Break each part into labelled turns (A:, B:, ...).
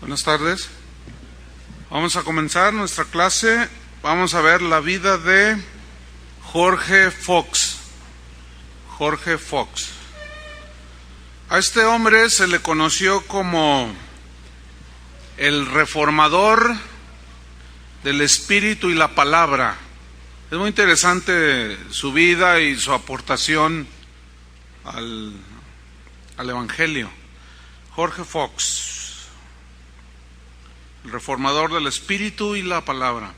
A: Buenas tardes. Vamos a comenzar nuestra clase. Vamos a ver la vida de Jorge Fox. Jorge Fox. A este hombre se le conoció como el reformador del espíritu y la palabra. Es muy interesante su vida y su aportación al Evangelio. Jorge Fox, el reformador del espíritu y la palabra.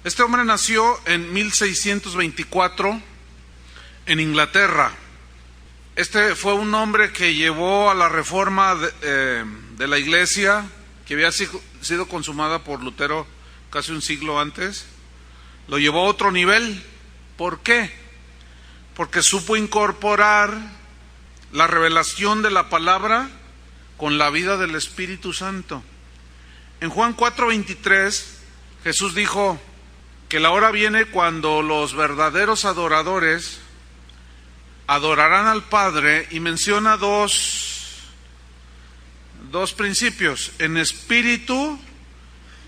A: Este hombre nació en 1624 en Inglaterra. Este fue un hombre que llevó a la reforma de la iglesia, que había sido consumada por Lutero casi un siglo antes. Lo llevó a otro nivel. ¿Por qué? Porque supo incorporar la revelación de la palabra con la vida del Espíritu Santo. En Juan 4:23, Jesús dijo que la hora viene cuando los verdaderos adoradores adorarán al Padre, y menciona dos principios: en espíritu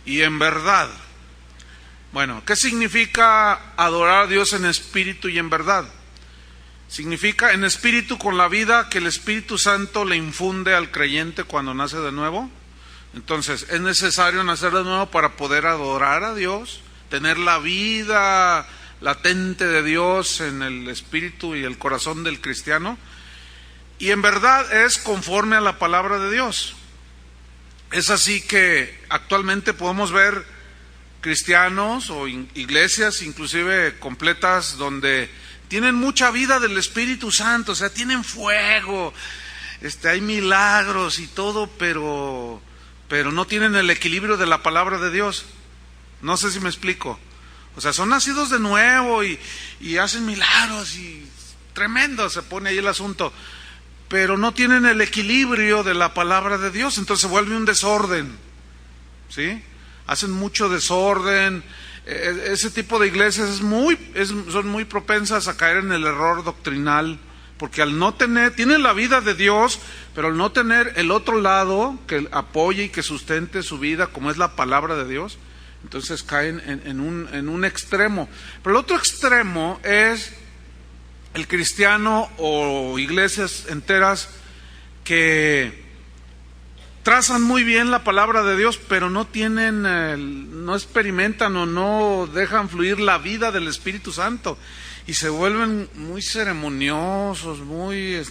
A: y en verdad. Bueno, ¿qué significa adorar a Dios en espíritu y en verdad? Significa en espíritu con la vida que el Espíritu Santo le infunde al creyente cuando nace de nuevo. Entonces, es necesario nacer de nuevo para poder adorar a Dios, tener la vida latente de Dios en el espíritu y el corazón del cristiano. Y en verdad es conforme a la palabra de Dios. Es así que actualmente podemos ver cristianos o iglesias inclusive completas donde tienen mucha vida del Espíritu Santo, o sea, tienen fuego, hay milagros y todo, pero no tienen el equilibrio de la palabra de Dios. No sé si me explico. O sea, son nacidos de nuevo y hacen milagros y tremendo se pone ahí el asunto, pero no tienen el equilibrio de la palabra de Dios, entonces se vuelve un desorden, ¿sí? Hacen mucho desorden. Ese tipo de iglesias son muy propensas a caer en el error doctrinal, porque al no tener, tienen la vida de Dios, pero al no tener el otro lado que apoye y que sustente su vida, como es la palabra de Dios, entonces caen en un extremo. Pero el otro extremo es el cristiano o iglesias enteras que trazan muy bien la palabra de Dios, pero no experimentan o no dejan fluir la vida del Espíritu Santo, y se vuelven muy ceremoniosos, muy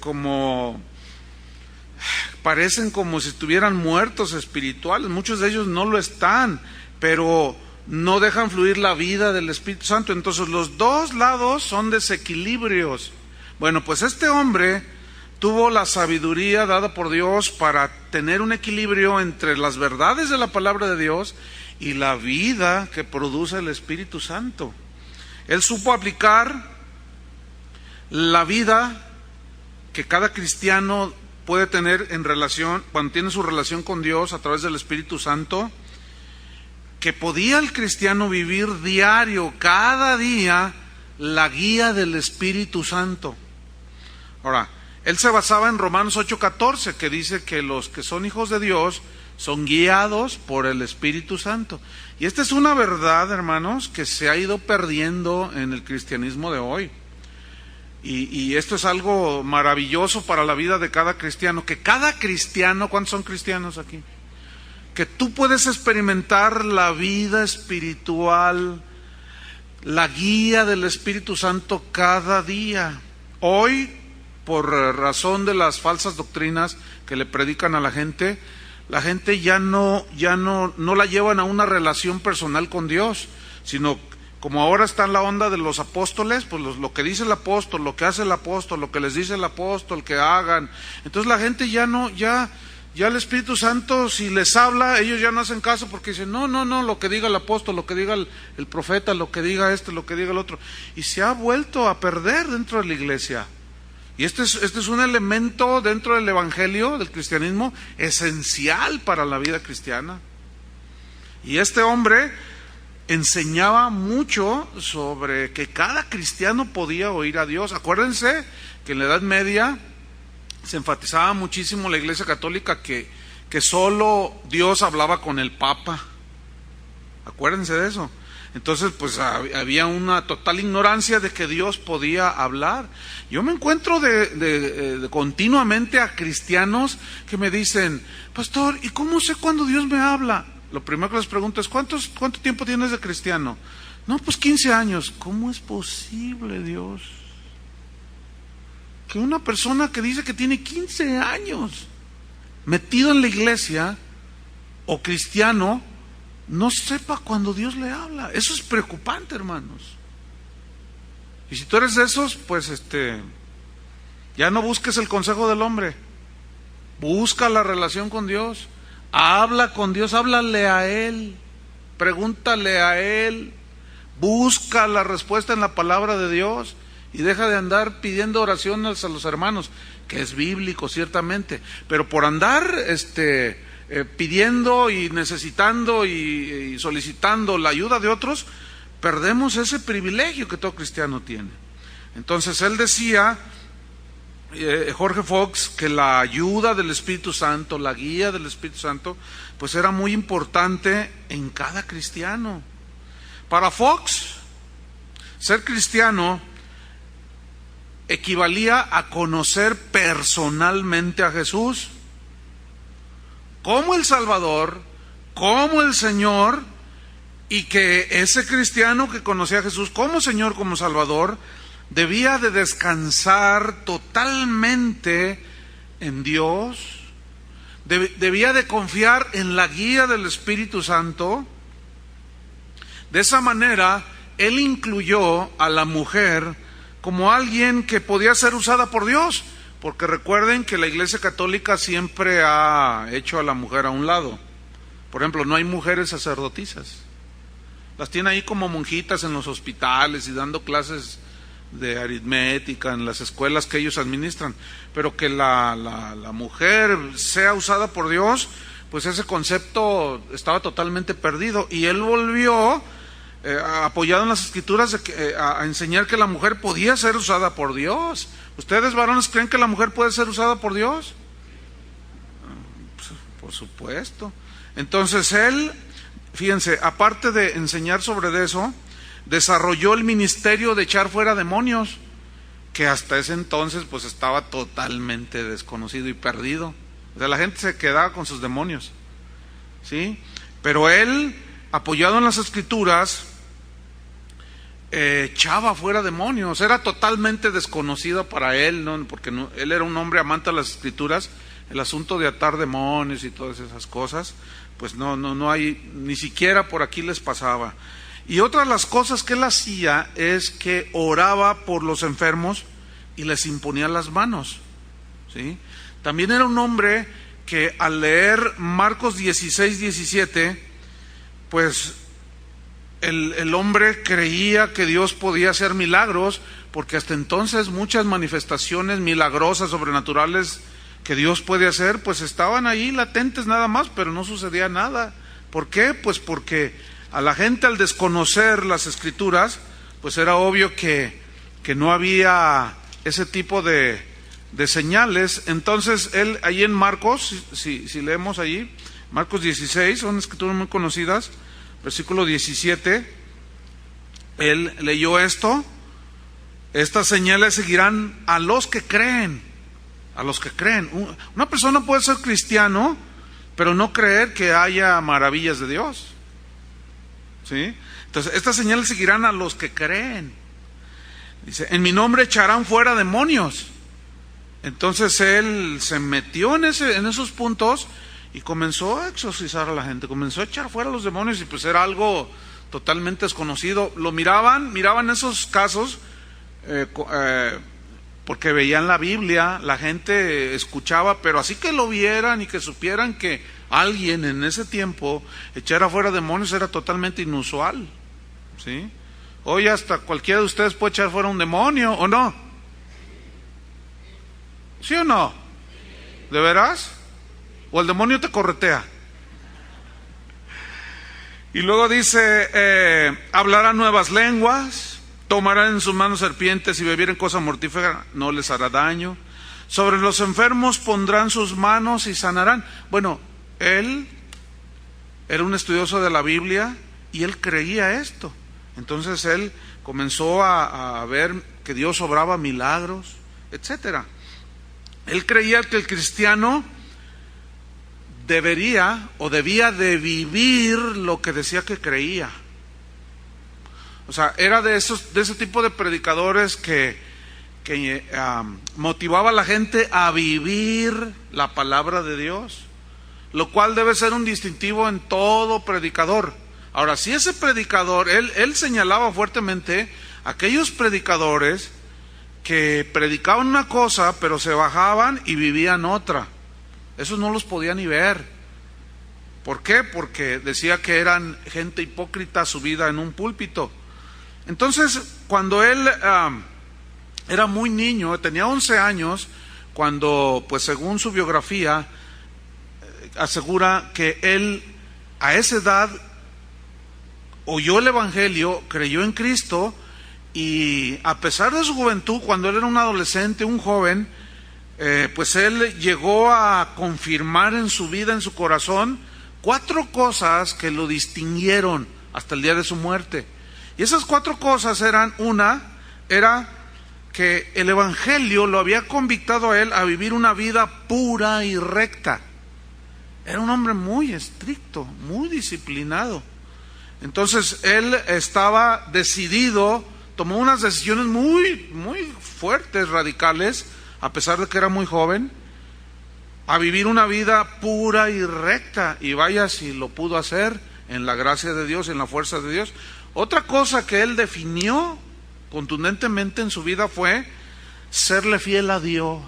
A: como parecen como si estuvieran muertos espirituales. Muchos de ellos no lo están, pero no dejan fluir la vida del Espíritu Santo. Entonces los dos lados son desequilibrios. Bueno, pues este hombre tuvo la sabiduría dada por Dios para tener un equilibrio entre las verdades de la palabra de Dios y la vida que produce el Espíritu Santo. Él supo aplicar la vida que cada cristiano puede tener en relación, cuando tiene su relación con Dios a través del Espíritu Santo, que podía el cristiano vivir diario, cada día, la guía del Espíritu Santo. Ahora, él se basaba en Romanos 8:14, que dice que los que son hijos de Dios son guiados por el Espíritu Santo. Y esta es una verdad, hermanos, que se ha ido perdiendo en el cristianismo de hoy. Y esto es algo maravilloso para la vida de cada cristiano, que cada cristiano, ¿cuántos son cristianos aquí? Que tú puedes experimentar la vida espiritual, la guía del Espíritu Santo cada día. Hoy, por razón de las falsas doctrinas que le predican a la gente ya no la llevan a una relación personal con Dios, sino como ahora está en la onda de los apóstoles, pues lo que dice el apóstol, lo que hace el apóstol, lo que les dice el apóstol que hagan. Entonces la gente ya el Espíritu Santo, si les habla, ellos ya no hacen caso, porque dicen, no, lo que diga el apóstol, lo que diga el profeta, lo que diga lo que diga el otro. Y se ha vuelto a perder dentro de la iglesia. Y este es un elemento dentro del evangelio, del cristianismo, esencial para la vida cristiana. Y este hombre enseñaba mucho sobre que cada cristiano podía oír a Dios. Acuérdense que en la Edad Media se enfatizaba muchísimo la Iglesia Católica que solo Dios hablaba con el Papa. Acuérdense de eso. Entonces, pues había una total ignorancia de que Dios podía hablar. Yo me encuentro continuamente a cristianos que me dicen: pastor, ¿y cómo sé cuándo Dios me habla? Lo primero que les pregunto es: ¿cuánto tiempo tienes de cristiano? No, pues 15 años. ¿Cómo es posible, Dios, que una persona que dice que tiene 15 años metido en la iglesia o cristiano no sepa cuando Dios le habla? Eso es preocupante, hermanos. Y si tú eres de esos, pues ya no busques el consejo del hombre. Busca la relación con Dios. Habla con Dios, háblale a Él. Pregúntale a Él. Busca la respuesta en la palabra de Dios. Y deja de andar pidiendo oraciones a los hermanos, que es bíblico ciertamente, pero por andar pidiendo y necesitando y solicitando la ayuda de otros, perdemos ese privilegio que todo cristiano tiene. Entonces él decía, Jorge Fox, que la ayuda del Espíritu Santo, la guía del Espíritu Santo, pues era muy importante en cada cristiano. Para Fox, ser cristiano equivalía a conocer personalmente a Jesús como el Salvador, como el Señor, y que ese cristiano que conocía a Jesús como Señor, como Salvador, debía de descansar totalmente en Dios, debía de confiar en la guía del Espíritu Santo. De esa manera, él incluyó a la mujer como alguien que podía ser usada por Dios, porque recuerden que la Iglesia Católica siempre ha hecho a la mujer a un lado. Por ejemplo, no hay mujeres sacerdotisas. Las tiene ahí como monjitas en los hospitales y dando clases de aritmética en las escuelas que ellos administran. Pero que la mujer sea usada por Dios, pues ese concepto estaba totalmente perdido. Y él volvió, apoyado en las Escrituras, a enseñar que la mujer podía ser usada por Dios. ¿Ustedes, varones, creen que la mujer puede ser usada por Dios? Pues, por supuesto. Entonces él, fíjense, aparte de enseñar sobre eso, desarrolló el ministerio de echar fuera demonios, que hasta ese entonces pues estaba totalmente desconocido y perdido. O sea, la gente se quedaba con sus demonios, ¿sí? Pero él, apoyado en las Escrituras, echaba fuera demonios. Era totalmente desconocido para él, ¿no? Porque él era un hombre amante de las Escrituras. El asunto de atar demonios y todas esas cosas, pues no hay, ni siquiera por aquí les pasaba. Y otra de las cosas que él hacía es que oraba por los enfermos y les imponía las manos, ¿sí? También era un hombre que al leer Marcos 16:17, pues el hombre creía que Dios podía hacer milagros, porque hasta entonces muchas manifestaciones milagrosas, sobrenaturales que Dios puede hacer, pues estaban ahí latentes nada más, pero no sucedía nada. ¿Por qué? Pues porque a la gente, al desconocer las Escrituras, pues era obvio que no había ese tipo de señales. Entonces él, ahí en Marcos, si leemos allí, Marcos 16, son escrituras muy conocidas, versículo 17, él leyó esto: estas señales seguirán a los que creen. A los que creen. Una persona puede ser cristiano, pero no creer que haya maravillas de Dios, ¿sí? Entonces, estas señales seguirán a los que creen. Dice: en mi nombre echarán fuera demonios. Entonces él se metió en esos puntos y comenzó a exorcizar a la gente, comenzó a echar fuera los demonios, y pues era algo totalmente desconocido. Lo miraban esos casos porque veían la Biblia, la gente escuchaba, pero así que lo vieran y que supieran que alguien en ese tiempo echara fuera demonios era totalmente inusual, ¿sí? Hoy hasta cualquiera de ustedes puede echar fuera un demonio, ¿o no? ¿Sí o no? ¿De veras? ¿O el demonio te corretea? Y luego dice, hablarán nuevas lenguas, tomarán en sus manos serpientes, y bebieren cosa mortífera no les hará daño, Sobre los enfermos pondrán sus manos y sanarán. Bueno, él era un estudioso de la Biblia y él creía esto. Entonces él comenzó a ver que Dios obraba milagros, etcétera. Él creía que el cristiano debería o debía de vivir lo que decía que creía. O sea, era de ese tipo de predicadores que motivaba a la gente a vivir la palabra de Dios, lo cual debe ser un distintivo en todo predicador. Ahora, si ese predicador, él señalaba fuertemente aquellos predicadores que predicaban una cosa, pero se bajaban y vivían otra. Esos no los podía ni ver. ¿Por qué? Porque decía que eran gente hipócrita subida en un púlpito. Entonces, cuando él era muy niño, tenía 11 años, cuando, pues según su biografía, asegura que él a esa edad oyó el Evangelio, creyó en Cristo, y a pesar de su juventud, cuando él era un adolescente, un joven, pues él llegó a confirmar en su vida, en su corazón, 4 cosas que lo distinguieron hasta el día de su muerte. Y esas 4 cosas eran: una, era que el Evangelio lo había convictado a él a vivir una vida pura y recta. Era un hombre muy estricto, muy disciplinado. Entonces él estaba decidido, tomó unas decisiones muy, muy fuertes, radicales, a pesar de que era muy joven, a vivir una vida pura y recta. Y vaya si lo pudo hacer en la gracia de Dios, en la fuerza de Dios. Otra cosa que él definió contundentemente en su vida fue serle fiel a Dios.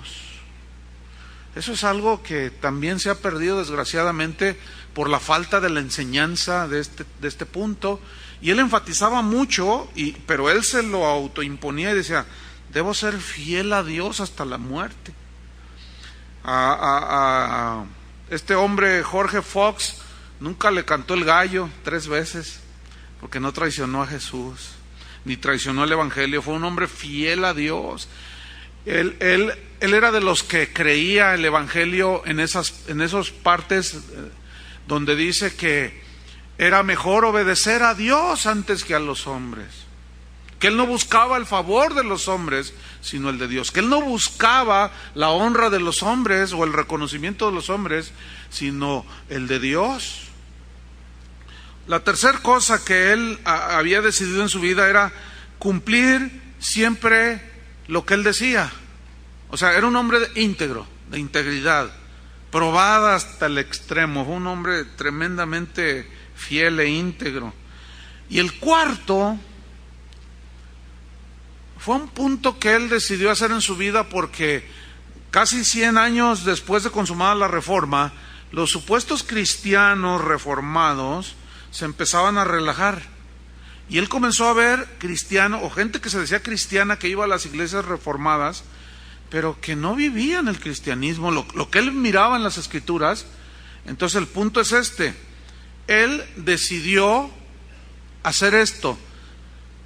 A: Eso es algo que también se ha perdido desgraciadamente por la falta de la enseñanza de este punto. Y él enfatizaba mucho, pero él se lo autoimponía y decía: debo ser fiel a Dios hasta la muerte. Este hombre, Jorge Fox, nunca le cantó el gallo 3 veces, porque no traicionó a Jesús, ni traicionó el Evangelio. Fue un hombre fiel a Dios. Él era de los que creía el Evangelio en esas partes donde dice que era mejor obedecer a Dios antes que a los hombres, que él no buscaba el favor de los hombres, sino el de Dios, que él no buscaba la honra de los hombres o el reconocimiento de los hombres, sino el de Dios. La tercera cosa que él había decidido en su vida era cumplir siempre lo que él decía. O sea, era un hombre íntegro, de integridad, probada hasta el extremo. Fue un hombre tremendamente fiel e íntegro. Y el cuarto fue un punto que él decidió hacer en su vida, porque casi 100 años después de consumada la Reforma, los supuestos cristianos reformados se empezaban a relajar. Y él comenzó a ver cristianos, o gente que se decía cristiana, que iba a las iglesias reformadas, pero que no vivían el cristianismo, lo que él miraba en las Escrituras. Entonces el punto es este: él decidió hacer esto,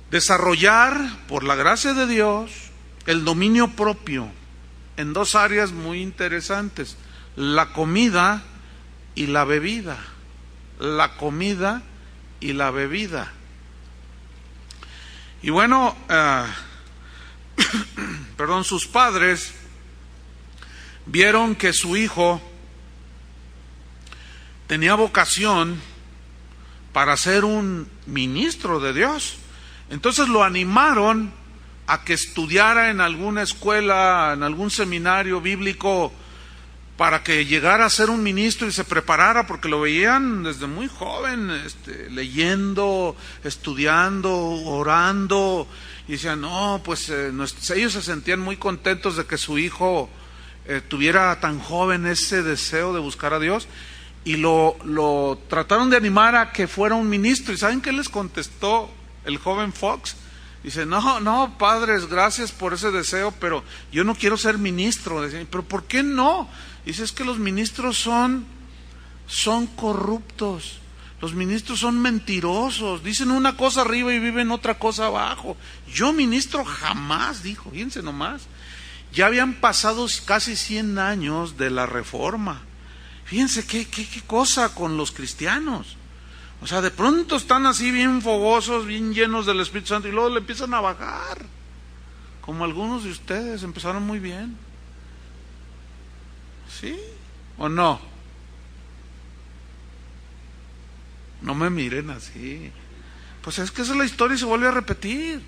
A: desarrollar, por la gracia de Dios, el dominio propio en 2 áreas muy interesantes: la comida y la bebida. La comida y la bebida. Y bueno, sus padres vieron que su hijo tenía vocación para ser un ministro de Dios. Entonces lo animaron a que estudiara en alguna escuela, en algún seminario bíblico, para que llegara a ser un ministro y se preparara, porque lo veían desde muy joven, leyendo, estudiando, orando, y decían: no, pues ellos se sentían muy contentos de que su hijo tuviera tan joven ese deseo de buscar a Dios, y lo trataron de animar a que fuera un ministro. ¿Y saben qué les contestó el joven Fox? Dice: no, padres, gracias por ese deseo, pero yo no quiero ser ministro. Decían: ¿pero por qué no? Dice: es que los ministros son corruptos, los ministros son mentirosos, dicen una cosa arriba y viven otra cosa abajo. Yo ministro jamás, dijo, fíjense nomás. Ya habían pasado casi 100 años de la Reforma. Fíjense qué cosa con los cristianos. O sea, de pronto están así bien fogosos, bien llenos del Espíritu Santo, y luego le empiezan a bajar. Como algunos de ustedes empezaron muy bien. ¿Sí o no? No me miren así. Pues es que esa es la historia y se vuelve a repetir.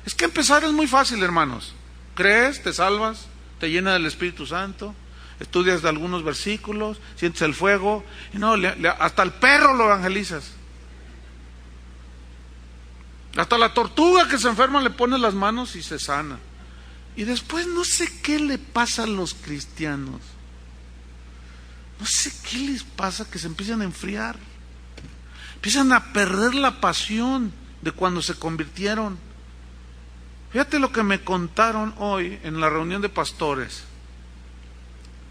A: Es que empezar es muy fácil, hermanos. Crees, te salvas, te llena del Espíritu Santo, estudias de algunos versículos, sientes el fuego, y no, hasta el perro lo evangelizas. Hasta la tortuga que se enferma le pones las manos y se sana. Y después no sé qué le pasa a los cristianos. No sé qué les pasa, que se empiezan a enfriar. Empiezan a perder la pasión de cuando se convirtieron. Fíjate lo que me contaron hoy en la reunión de pastores.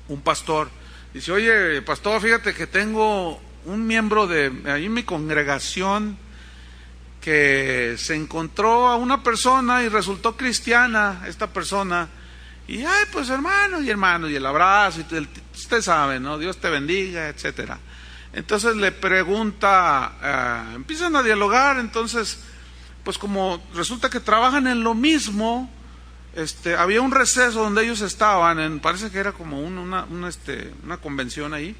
A: Un pastor dice: oye, pastor, fíjate que tengo un miembro de ahí en mi congregación que se encontró a una persona y resultó cristiana esta persona. Y ay, pues hermanos, y el abrazo, y usted sabe, ¿no? Dios te bendiga, etcétera. Entonces le pregunta, empiezan a dialogar. Entonces, pues como resulta que trabajan en lo mismo, había un receso donde ellos estaban, parece que era como una convención ahí,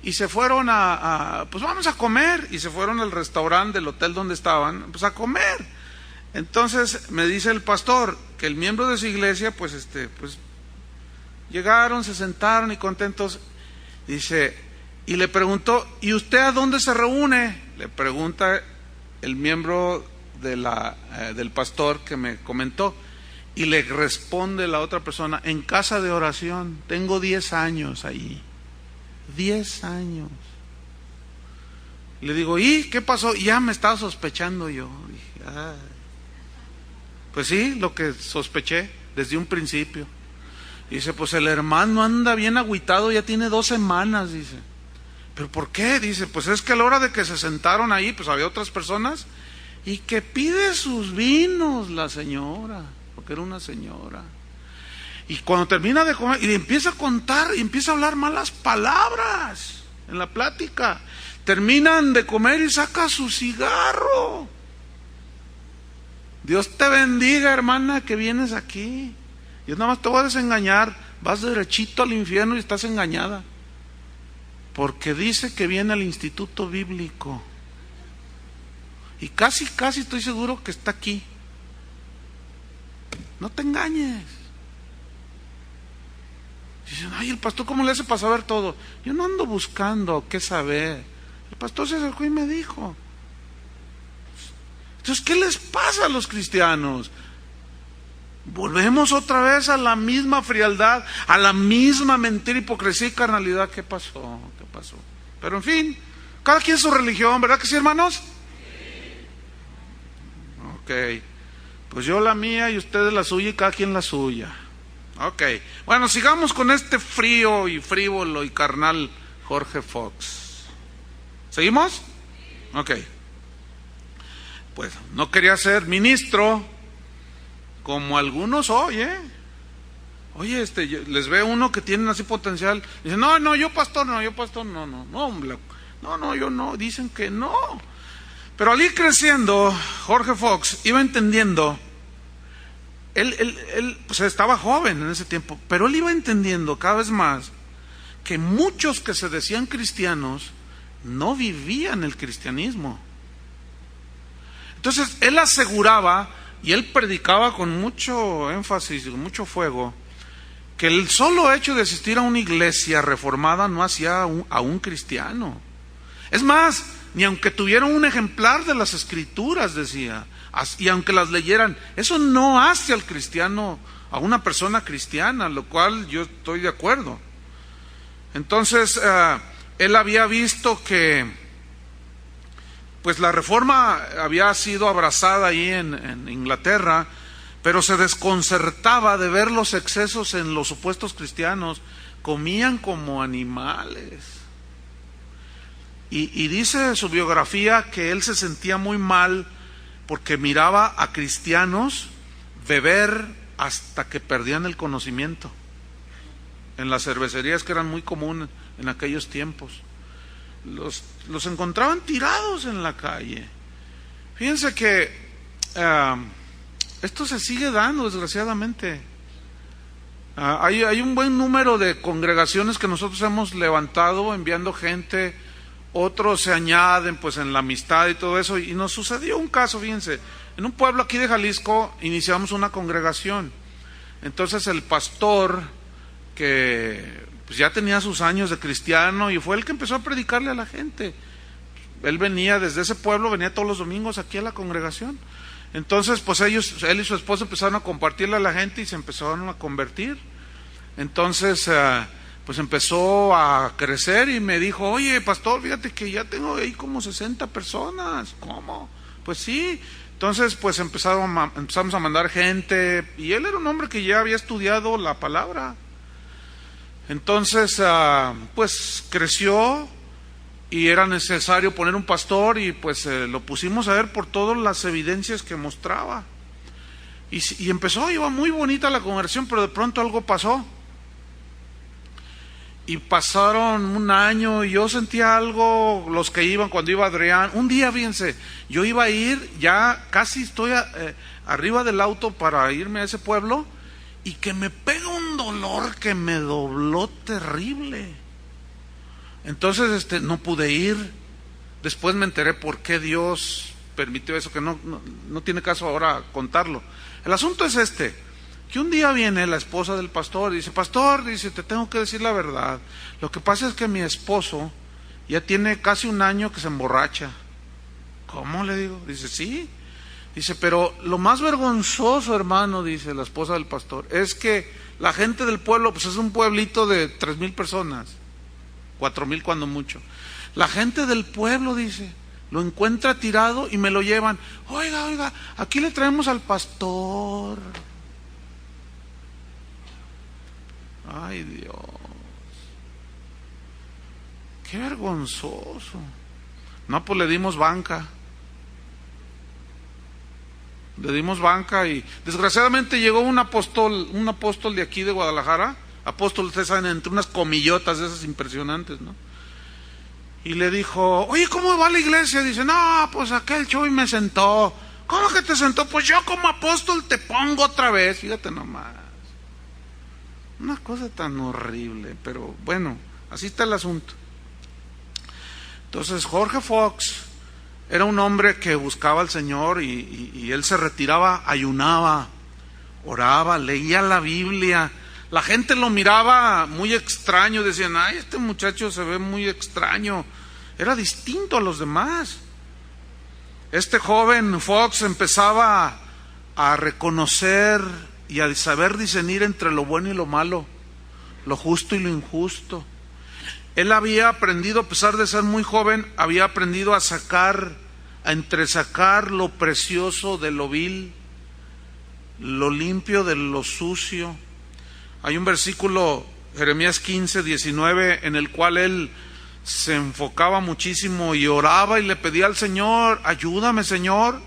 A: y se fueron pues vamos a comer, y se fueron al restaurante del hotel donde estaban, pues a comer. Entonces me dice el pastor que el miembro de su iglesia, pues llegaron, se sentaron y contentos. Dice, y le preguntó: ¿y usted a dónde se reúne? Le pregunta el miembro del pastor que me comentó, y le responde la otra persona: en casa de oración, tengo 10 años ahí. 10 años. Le digo: ¿y qué pasó? Y ya me estaba sospechando yo. Dije, ay. Pues sí, lo que sospeché desde un principio. Dice: pues el hermano anda bien agüitado, ya tiene 2 semanas, dice. ¿Pero por qué? Dice: pues es que a la hora de que se sentaron ahí, pues había otras personas, y que pide sus vinos la señora, porque era una señora. Y cuando termina de comer, y empieza a contar, y empieza a hablar malas palabras en la plática. Terminan de comer y saca su cigarro. Dios te bendiga, hermana, que vienes aquí. Yo nada más te voy a desengañar. Vas derechito al infierno y estás engañada. Porque dice que viene al instituto bíblico. Y casi estoy seguro que está aquí. No te engañes. Dicen: ay, el pastor, ¿cómo le hace para saber todo? Yo no ando buscando qué saber. El pastor se acercó y me dijo. Entonces, ¿qué les pasa a los cristianos? Volvemos otra vez a la misma frialdad, a la misma mentira, hipocresía y carnalidad. ¿Qué pasó? Pero en fin, cada quien su religión, ¿verdad que sí, hermanos? Ok, pues yo la mía y ustedes la suya y cada quien la suya. Ok, bueno, sigamos con este frío y frívolo y carnal Jorge Fox. ¿Seguimos? Ok. Pues no quería ser ministro como algunos hoy, Oye, les ve uno que tienen así potencial. Dicen: no, yo pastor, no, hombre, no, yo no. Dicen que no. Pero al ir creciendo, Jorge Fox iba entendiendo. Él pues estaba joven en ese tiempo, pero él iba entendiendo cada vez más que muchos que se decían cristianos no vivían el cristianismo. Entonces él aseguraba, y él predicaba con mucho énfasis, con mucho fuego, que el solo hecho de asistir a una iglesia reformada no hacía a un cristiano. Es más, ni aunque tuvieran un ejemplar de las escrituras, decía, y aunque las leyeran, eso no hace al cristiano, a una persona cristiana, lo cual yo estoy de acuerdo. Entonces, él había visto que pues la reforma había sido abrazada ahí en Inglaterra, pero se desconcertaba de ver los excesos en los supuestos cristianos. Comían como animales. Y dice su biografía que él se sentía muy mal porque miraba a cristianos beber hasta que perdían el conocimiento. En las cervecerías, que eran muy comunes en aquellos tiempos, los encontraban tirados en la calle. Fíjense que esto se sigue dando, desgraciadamente. Hay un buen número de congregaciones que nosotros hemos levantado enviando gente, otros se añaden pues en la amistad y todo eso, y nos sucedió un caso, fíjense, en un pueblo aquí de Jalisco iniciamos una congregación. Entonces el pastor, que pues ya tenía sus años de cristiano, y fue el que empezó a predicarle a la gente. Él venía desde ese pueblo, venía todos los domingos aquí a la congregación. Entonces pues él y su esposa empezaron a compartirle a la gente y se empezaron a convertir. Entonces pues empezó a crecer y me dijo: oye, pastor, fíjate que ya tengo ahí como 60 personas. ¿Cómo? Pues sí. Entonces pues empezamos a mandar gente, y él era un hombre que ya había estudiado la palabra. Entonces pues creció y era necesario poner un pastor, y pues lo pusimos a ver por todas las evidencias que mostraba. Y empezó, iba muy bonita la conversión, pero de pronto algo pasó. Y pasaron un año y yo sentía algo, los que iban, cuando iba Adrián, un día, fíjense, yo iba a ir, ya casi estoy arriba del auto para irme a ese pueblo, y que me pega un dolor que me dobló terrible. Entonces no pude ir. Después me enteré por qué Dios permitió eso, que no tiene caso ahora contarlo. El asunto es que un día viene la esposa del pastor y dice: pastor, dice, te tengo que decir la verdad. Lo que pasa es que mi esposo ya tiene casi un año que se emborracha. ¿Cómo? Le digo. Dice: sí. Dice: pero lo más vergonzoso, hermano, dice la esposa del pastor, es que la gente del pueblo, pues es un pueblito de 3,000 personas, 4,000 cuando mucho. La gente del pueblo, dice, lo encuentra tirado y me lo llevan. Oiga, aquí le traemos al pastor. Ay, Dios, qué vergonzoso. No, pues le dimos banca y desgraciadamente llegó un apóstol de aquí de Guadalajara. Apóstol, ustedes saben, entre unas comillotas de esas impresionantes, ¿no? Y le dijo: oye, ¿cómo va la iglesia? Dice: no, pues aquel Chuy me sentó. ¿Cómo que te sentó? Pues yo como apóstol te pongo otra vez. Fíjate nomás. Una cosa tan horrible, pero bueno, así está el asunto. Entonces Jorge Fox era un hombre que buscaba al Señor, y él se retiraba, ayunaba, oraba, leía la Biblia. La gente lo miraba muy extraño, decían: ay, este muchacho se ve muy extraño. Era distinto a los demás. Este joven Fox empezaba a reconocer y a saber discernir entre lo bueno y lo malo, lo justo y lo injusto. Él había aprendido, a pesar de ser muy joven, había aprendido a entresacar lo precioso de lo vil, lo limpio de lo sucio. Hay un versículo, Jeremías 15:19, en el cual él se enfocaba muchísimo y oraba y le pedía al Señor: ayúdame, Señor,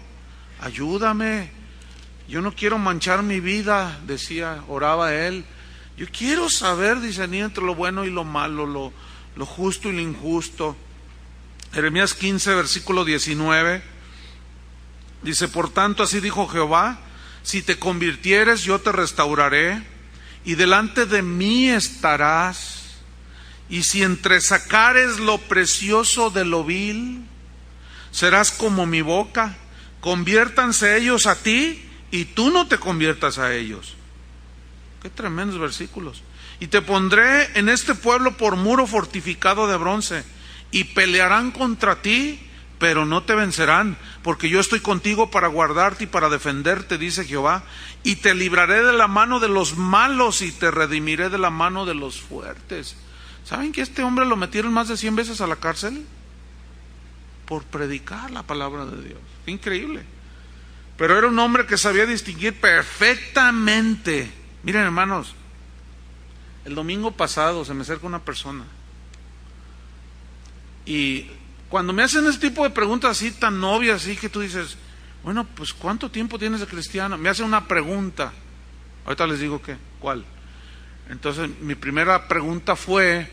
A: ayúdame. Yo no quiero manchar mi vida, decía, oraba él. Yo quiero saber discernir entre lo bueno y lo malo, lo justo y lo injusto. Jeremías 15, versículo 19, dice: por tanto, así dijo Jehová: si te convirtieres, yo te restauraré, y delante de mí estarás. Y si entresacares lo precioso de lo vil, serás como mi boca. Conviértanse ellos a ti, y tú no te conviertas a ellos. Qué tremendos versículos. Y te pondré en este pueblo por muro fortificado de bronce, y pelearán contra ti, pero no te vencerán, porque yo estoy contigo para guardarte y para defenderte, dice Jehová. Y te libraré de la mano de los malos, y te redimiré de la mano de los fuertes. ¿Saben que este hombre lo metieron más de 100 veces a la cárcel? Por predicar la palabra de Dios. Increíble. Pero era un hombre que sabía distinguir perfectamente. Miren, hermanos, el domingo pasado se me acerca una persona, y cuando me hacen este tipo de preguntas así tan obvias, así que tú dices: bueno, pues ¿cuánto tiempo tienes de cristiano? Me hace una pregunta, Ahorita les digo cuál. Entonces mi primera pregunta fue: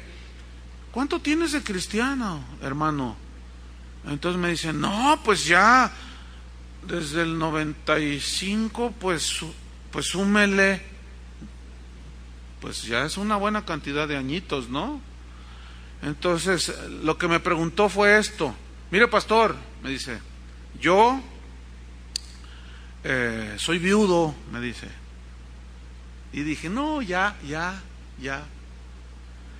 A: ¿cuánto tienes de cristiano, hermano? Entonces me dicen: no, pues ya desde el 95, pues súmele, pues ya es una buena cantidad de añitos, ¿no? Entonces lo que me preguntó fue esto: mire, pastor, me dice, yo soy viudo, me dice. Y dije: no, ya.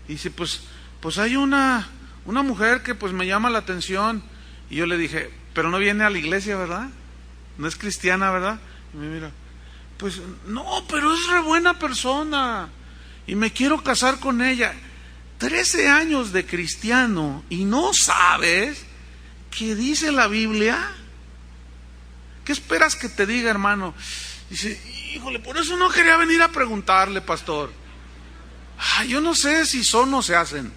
A: Y dice: pues hay una mujer que pues me llama la atención. Y yo le dije: pero no viene a la iglesia, ¿verdad? No es cristiana, ¿verdad? Y me mira: pues no, pero es re buena persona y me quiero casar con ella. 13 años de cristiano y no sabes qué dice la Biblia. ¿Qué esperas que te diga, hermano? Dice: híjole, por eso no quería venir a preguntarle, pastor. Yo no sé si son o se hacen.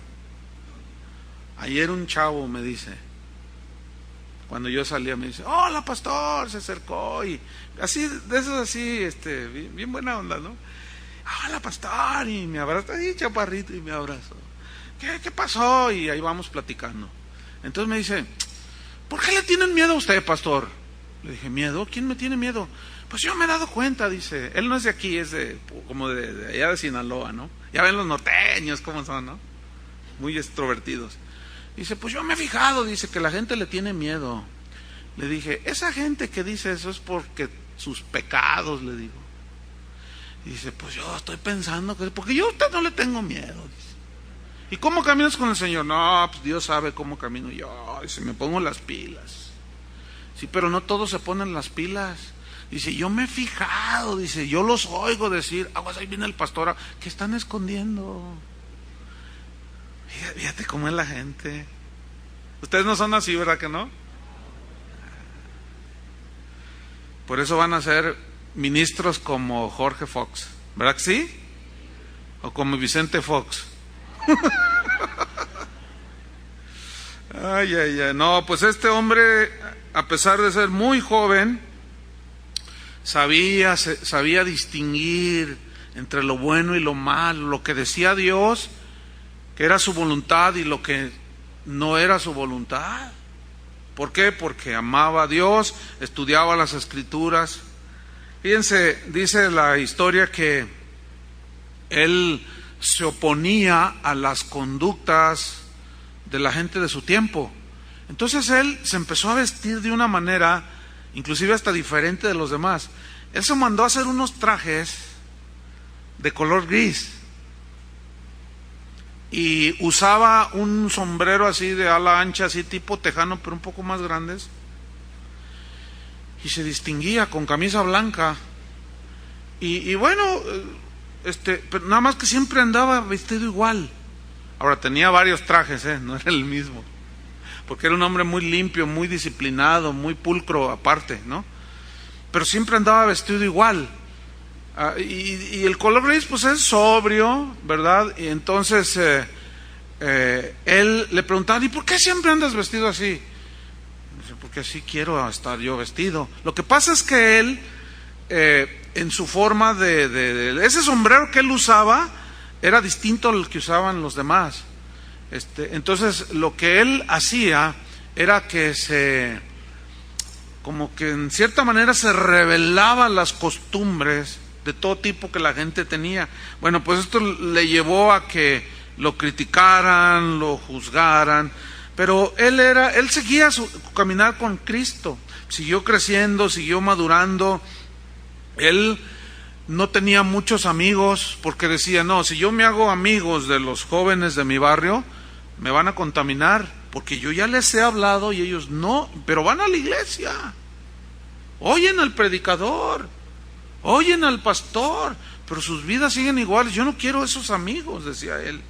A: Ayer un chavo me dice, cuando yo salía, me dice: hola, pastor. Se acercó y así, de esos así, bien buena onda, ¿no? Hola, pastor. Y me abrazó, ahí chaparrito, y me abrazó. ¿Qué pasó? Y ahí vamos platicando. Entonces me dice: ¿por qué le tienen miedo a usted, pastor? Le dije: ¿miedo? ¿Quién me tiene miedo? Pues yo me he dado cuenta, dice. Él no es de aquí, es como de allá de Sinaloa, ¿no? Ya ven los norteños cómo son, ¿no? Muy extrovertidos. Dice: pues yo me he fijado, dice, que la gente le tiene miedo. Le dije: esa gente que dice eso es porque sus pecados, le digo. Dice: pues yo estoy pensando que porque yo a usted no le tengo miedo, dice. ¿Y cómo caminas con el Señor? No, pues Dios sabe cómo camino yo. Dice: me pongo las pilas. Sí, pero no todos se ponen las pilas. Dice: yo me he fijado, dice, yo los oigo decir: aguas, ahí viene el pastor, ¿qué están escondiendo? Fíjate cómo es la gente. Ustedes no son así, ¿verdad que no? Por eso van a ser ministros como Jorge Fox, ¿verdad que sí? O como Vicente Fox. Ay. No, pues este hombre, a pesar de ser muy joven, sabía distinguir entre lo bueno y lo malo, lo que decía Dios que era su voluntad y lo que no era su voluntad. ¿Por qué? Porque amaba a Dios, estudiaba las Escrituras. Fíjense, dice la historia que él se oponía a las conductas de la gente de su tiempo. Entonces él se empezó a vestir de una manera inclusive hasta diferente de los demás. Él se mandó a hacer unos trajes de color gris y usaba un sombrero así de ala ancha, así tipo tejano, pero un poco más grandes, y se distinguía con camisa blanca y bueno, pero nada más que siempre andaba vestido igual. Ahora tenía varios trajes, no era el mismo, porque era un hombre muy limpio, muy disciplinado, muy pulcro aparte, ¿no? Pero siempre andaba vestido igual. Y el color gris pues es sobrio, ¿verdad? Y entonces él le preguntaba: ¿y por qué siempre andas vestido así? Dice: porque así quiero estar yo vestido. Lo que pasa es que él, en su forma de ese sombrero que él usaba, era distinto al que usaban los demás. Entonces lo que él hacía era que como que en cierta manera se rebelaba las costumbres de todo tipo que la gente tenía. Bueno, pues esto le llevó a que lo criticaran, lo juzgaran, pero él seguía su caminar con Cristo, siguió creciendo, siguió madurando. Él no tenía muchos amigos porque decía: no, si yo me hago amigos de los jóvenes de mi barrio, me van a contaminar, porque yo ya les he hablado y ellos no, pero van a la iglesia, oyen al predicador, oyen al pastor, pero sus vidas siguen iguales. Yo no quiero esos amigos, decía él.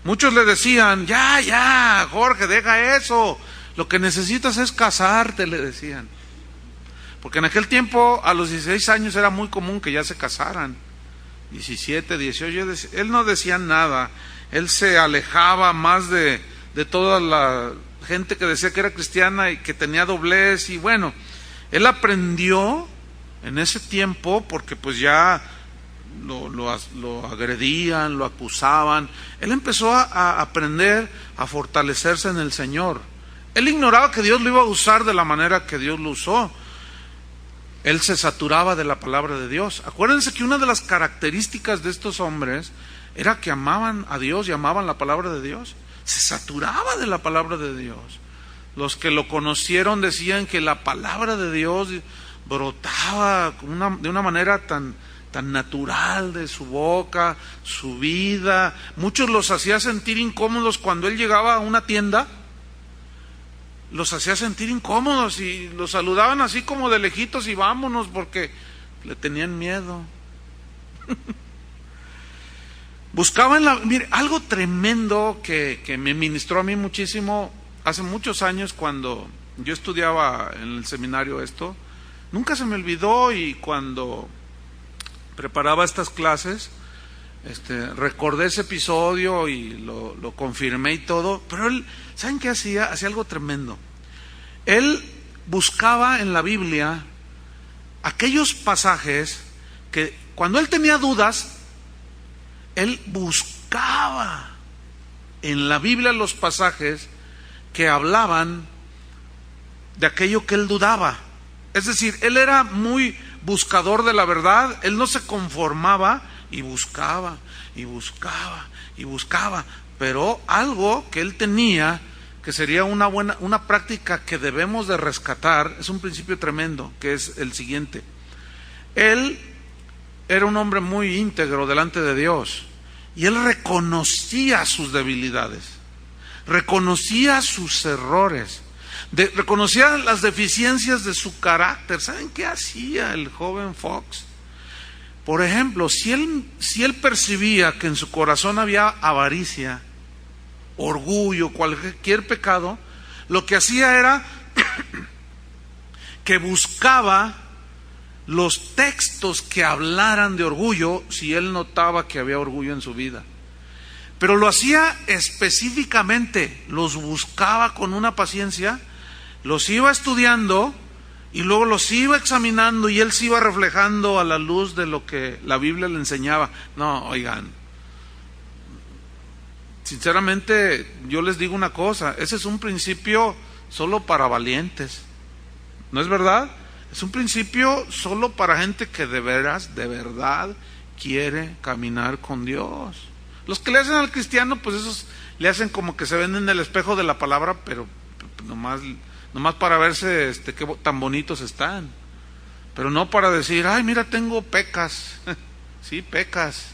A: Muchos le decían: ya, Jorge, deja eso, lo que necesitas es casarte, le decían. Porque en aquel tiempo, a los 16 años era muy común que ya se casaran. 17, 18, él no decía nada. Él se alejaba más de toda la gente que decía que era cristiana y que tenía doblez. Y bueno, él aprendió en ese tiempo, porque pues ya lo agredían, lo acusaban. Él empezó a aprender a fortalecerse en el Señor. Él ignoraba que Dios lo iba a usar de la manera que Dios lo usó. Él se saturaba de la palabra de Dios. Acuérdense que una de las características de estos hombres era que amaban a Dios y amaban la palabra de Dios. Se saturaba de la palabra de Dios. Los que lo conocieron decían que la palabra de Dios brotaba de una manera tan natural de su boca, su vida. Muchos los hacía sentir incómodos cuando él llegaba a una tienda. Los hacía sentir incómodos y los saludaban así como de lejitos y vámonos porque le tenían miedo. Buscaba mire, algo tremendo que me ministró a mí muchísimo hace muchos años cuando yo estudiaba en el seminario esto. Nunca se me olvidó, y cuando preparaba estas clases, recordé ese episodio y lo confirmé y todo. Pero él, ¿saben qué hacía? Hacía algo tremendo. Él buscaba en la Biblia aquellos pasajes que cuando él tenía dudas, él buscaba en la Biblia los pasajes que hablaban de aquello que él dudaba. Es decir, él era muy buscador de la verdad. Él no se conformaba y buscaba y buscaba y buscaba. Pero algo que él tenía, que sería una práctica que debemos de rescatar, es un principio tremendo, que es el siguiente. Él era un hombre muy íntegro delante de Dios, y él reconocía sus debilidades, reconocía sus errores, reconocía las deficiencias de su carácter. ¿Saben qué hacía el joven Fox? Por ejemplo, si él percibía que en su corazón había avaricia, orgullo, cualquier pecado, lo que hacía era que buscaba los textos que hablaran de orgullo si él notaba que había orgullo en su vida. Pero lo hacía específicamente, los buscaba con una paciencia, los iba estudiando y luego los iba examinando, y él se iba reflejando a la luz de lo que la Biblia le enseñaba. No, oigan, sinceramente yo les digo una cosa, ese es un principio solo para valientes, ¿no es verdad? Es un principio solo para gente que de verdad quiere caminar con Dios. Los que le hacen al cristiano, pues esos le hacen como que se ven en el espejo de la palabra, pero nomás para verse qué tan bonitos están. Pero no para decir, ay, mira, tengo pecas. Sí, pecas.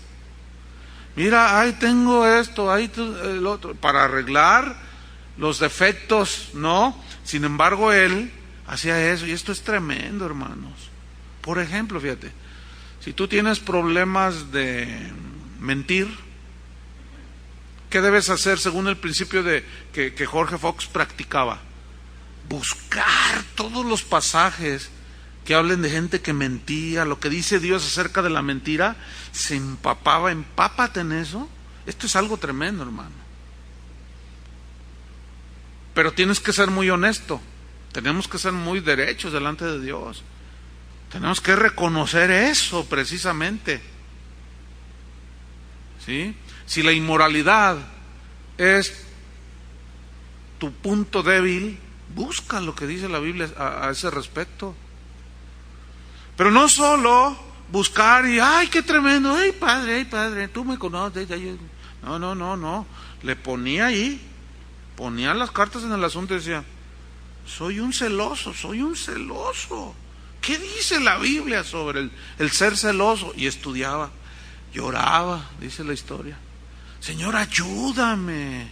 A: Mira, ay, tengo esto, ay, el otro. Para arreglar los defectos, ¿no? Sin embargo, él hacía eso, y esto es tremendo, hermanos. Por ejemplo, fíjate, si tú tienes problemas de mentir, ¿qué debes hacer según el principio que Jorge Fox practicaba? Buscar todos los pasajes que hablen de gente que mentía, lo que dice Dios acerca de la mentira. Se empapaba, empápate en eso. Esto es algo tremendo, hermano. Pero tienes que ser muy honesto. Tenemos que ser muy derechos delante de Dios. Tenemos que reconocer eso precisamente. ¿Sí? Si la inmoralidad es tu punto débil, busca lo que dice la Biblia a ese respecto. Pero no solo buscar y, ay, qué tremendo, ay, padre, tú me conoces. No. Le ponía ahí, ponía las cartas en el asunto y decía, soy un celoso. ¿Qué dice la Biblia sobre el ser celoso? Y estudiaba, lloraba, dice la historia. Señor, ayúdame,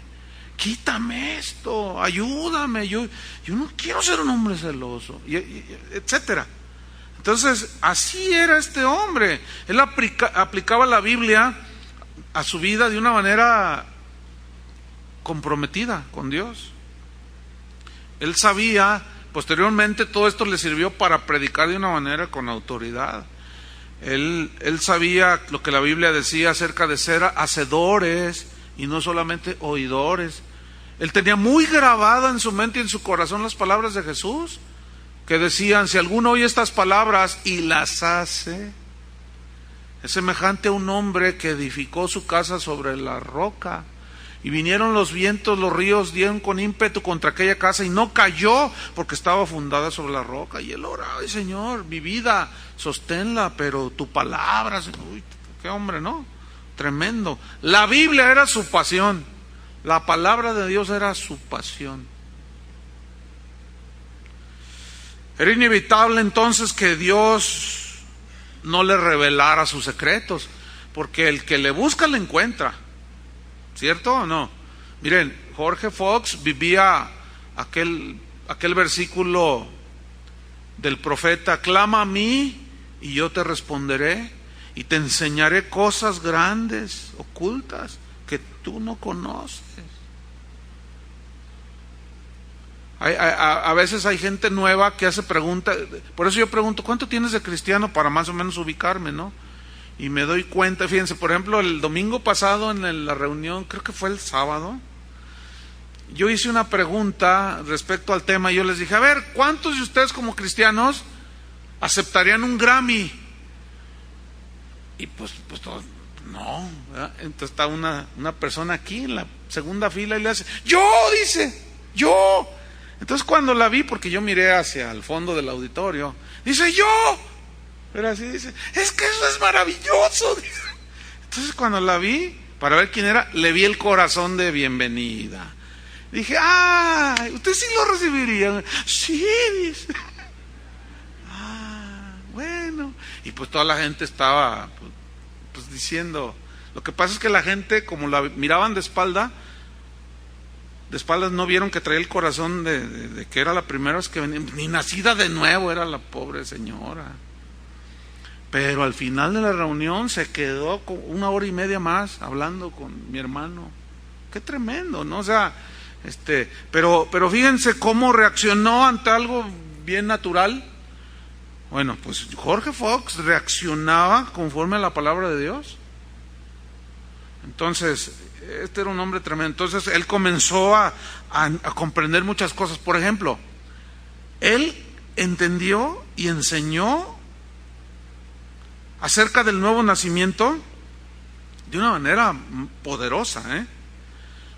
A: quítame esto, ayúdame, yo no quiero ser un hombre celoso, etcétera. Entonces, así era este hombre. Él aplicaba la Biblia a su vida de una manera comprometida con Dios. Él sabía, posteriormente todo esto le sirvió para predicar de una manera con autoridad. Él sabía lo que la Biblia decía acerca de ser hacedores y no solamente oidores. Él tenía muy grabada en su mente y en su corazón las palabras de Jesús, que decían, si alguno oye estas palabras y las hace, Es semejante a un hombre que edificó su casa sobre la roca. Y vinieron los vientos, los ríos dieron con ímpetu contra aquella casa y no cayó porque estaba fundada sobre la roca. Y él oraba: ay, Señor, mi vida, sosténla, pero tu palabra, uy, qué hombre, ¿no? Tremendo. La Biblia era su pasión. La palabra de Dios era su pasión. Era inevitable entonces que Dios no le revelara sus secretos, porque el que le busca le encuentra. ¿Cierto o no? Miren, Jorge Fox vivía aquel versículo del profeta: clama a mí y yo te responderé y te enseñaré cosas grandes, ocultas, que tú no conoces. A veces hay gente nueva que hace preguntas, por eso yo pregunto: ¿cuánto tienes de cristiano? Para más o menos ubicarme, ¿no? Y me doy cuenta, fíjense, por ejemplo, el domingo pasado en la reunión, creo que fue el sábado, yo hice una pregunta respecto al tema y yo les dije: a ver, ¿cuántos de ustedes como cristianos aceptarían un Grammy? Y pues todos, no, ¿verdad? Entonces está una persona aquí en la segunda fila y le hace: yo, dice, yo. Entonces cuando la vi, porque yo miré hacia el fondo del auditorio, dice: yo. Pero así dice: es que eso es maravilloso. Entonces cuando la vi, para ver quién era, le vi el corazón de bienvenida. Dije: usted sí lo recibiría. Sí, dice. Bueno. Y pues toda la gente estaba pues diciendo. Lo que pasa es que la gente, como la miraban de espaldas no vieron que traía el corazón de que era la primera vez que venía, ni nacida de nuevo era la pobre señora. Pero al final de la reunión se quedó 1 hora y media más hablando con mi hermano. Qué tremendo, ¿no? O sea, pero fíjense cómo reaccionó ante algo bien natural. Bueno, pues Jorge Fox reaccionaba conforme a la palabra de Dios. Entonces, este era un hombre tremendo. Entonces él comenzó a comprender muchas cosas. Por ejemplo, él entendió y enseñó acerca del nuevo nacimiento de una manera poderosa,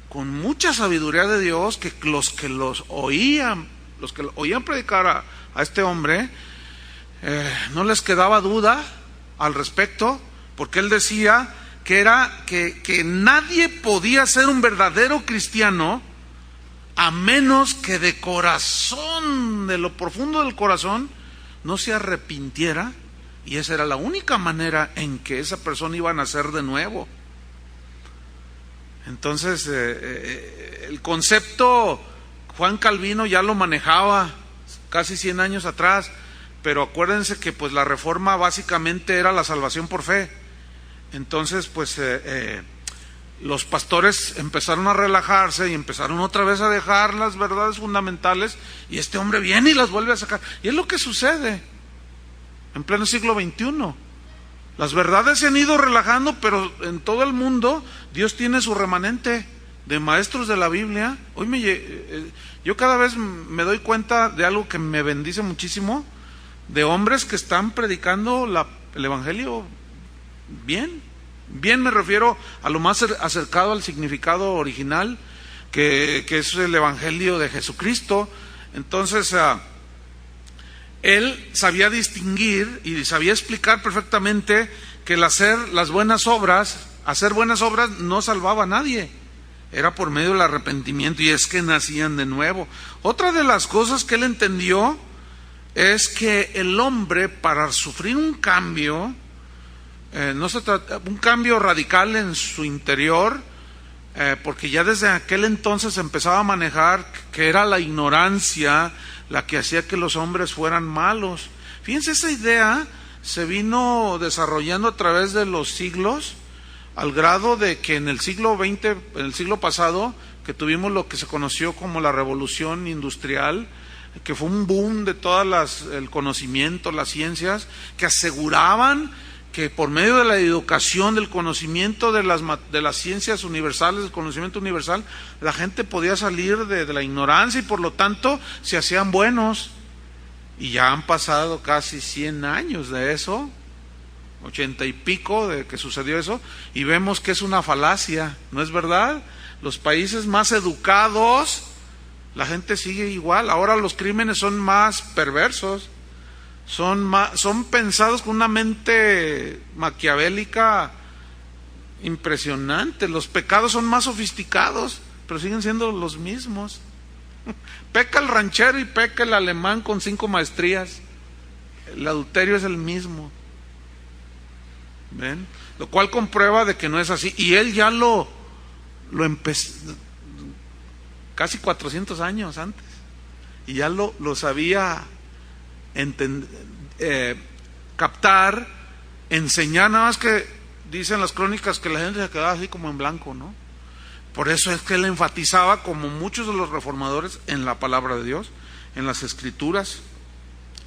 A: con mucha sabiduría de Dios, que los que oían predicar a este hombre, no les quedaba duda al respecto, porque él decía que nadie podía ser un verdadero cristiano a menos que de corazón, de lo profundo del corazón, no se arrepintiera. Y esa era la única manera en que esa persona iba a nacer de nuevo. Entonces, el concepto Juan Calvino ya lo manejaba casi 100 años atrás, pero acuérdense que pues la reforma básicamente era la salvación por fe. Entonces, pues los pastores empezaron a relajarse y empezaron otra vez a dejar las verdades fundamentales, y este hombre viene y las vuelve a sacar. Y es lo que sucede en pleno siglo XXI. Las verdades se han ido relajando, pero en todo el mundo Dios tiene su remanente de maestros de la Biblia. Hoy yo cada vez me doy cuenta de algo que me bendice muchísimo, de hombres que están predicando el Evangelio bien. Bien me refiero a lo más acercado al significado original, que es el Evangelio de Jesucristo. Entonces, él sabía distinguir y sabía explicar perfectamente que el hacer buenas obras no salvaba a nadie, era por medio del arrepentimiento, y es que nacían de nuevo. Otra de las cosas que él entendió es que el hombre, para sufrir un cambio, un cambio radical en su interior, porque ya desde aquel entonces empezaba a manejar que era la ignorancia la que hacía que los hombres fueran malos. Fíjense, esa idea se vino desarrollando a través de los siglos, al grado de que en el siglo XX, en el siglo pasado, que tuvimos lo que se conoció como la revolución industrial, que fue un boom de todas el conocimiento, las ciencias, que aseguraban que por medio de la educación, del conocimiento de las ciencias universales, del conocimiento universal, la gente podía salir de la ignorancia y por lo tanto se hacían buenos. Y ya han pasado casi 100 años de eso. 80 y pico de que sucedió eso, y vemos que es una falacia, ¿no es verdad? Los países más educados, la gente sigue igual. Ahora los crímenes son más perversos, son pensados con una mente maquiavélica impresionante. Los pecados son más sofisticados, pero siguen siendo los mismos. Peca el ranchero y peca el alemán con 5 maestrías. El adulterio es el mismo. ¿Ven? Lo cual comprueba de que no es así. Y él ya lo empezó casi 400 años antes. Y ya lo sabía captar, enseñar. Nada más que dicen las crónicas que la gente se quedaba así como en blanco, ¿no? Por eso es que él enfatizaba, como muchos de los reformadores, en la palabra de Dios, en las escrituras.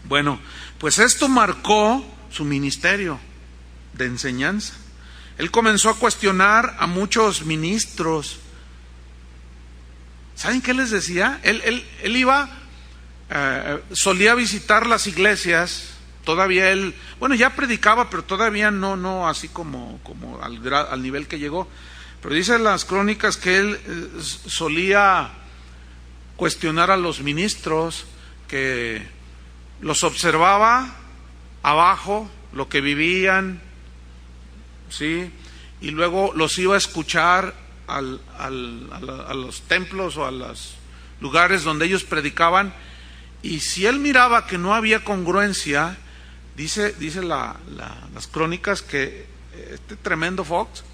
A: Bueno, pues esto marcó su ministerio de enseñanza. Él comenzó a cuestionar a muchos ministros. ¿Saben qué les decía? Él iba, solía visitar las iglesias. Todavía él, bueno, ya predicaba, pero todavía no así como al nivel que llegó. Pero dicen las crónicas que él solía cuestionar a los ministros, que los observaba abajo, lo que vivían, ¿sí? Y luego los iba a escuchar a los templos o a los lugares donde ellos predicaban, y si él miraba que no había congruencia, dice las crónicas que este tremendo Fox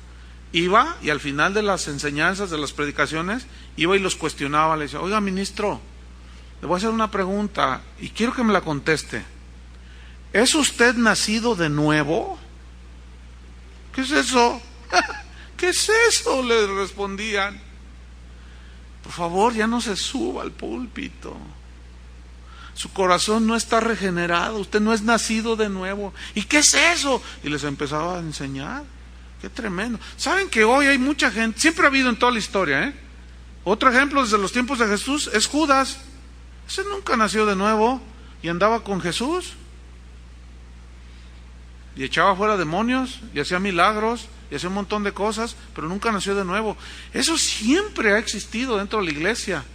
A: iba, y al final de las enseñanzas, de las predicaciones, iba y los cuestionaba. Le decía: oiga, ministro, le voy a hacer una pregunta y quiero que me la conteste. ¿Es usted nacido de nuevo? ¿Qué es eso? ¿Qué es eso?, le respondían. Por favor, ya no se suba al púlpito. Su corazón no está regenerado, usted no es nacido de nuevo. ¿Y qué es eso? Y les empezaba a enseñar. Qué tremendo. ¿Saben que hoy hay mucha gente? Siempre ha habido en toda la historia, Otro ejemplo desde los tiempos de Jesús es Judas. Ese nunca nació de nuevo y andaba con Jesús. Y echaba fuera demonios, y hacía milagros, y hacía un montón de cosas, pero nunca nació de nuevo. Eso siempre ha existido dentro de la iglesia.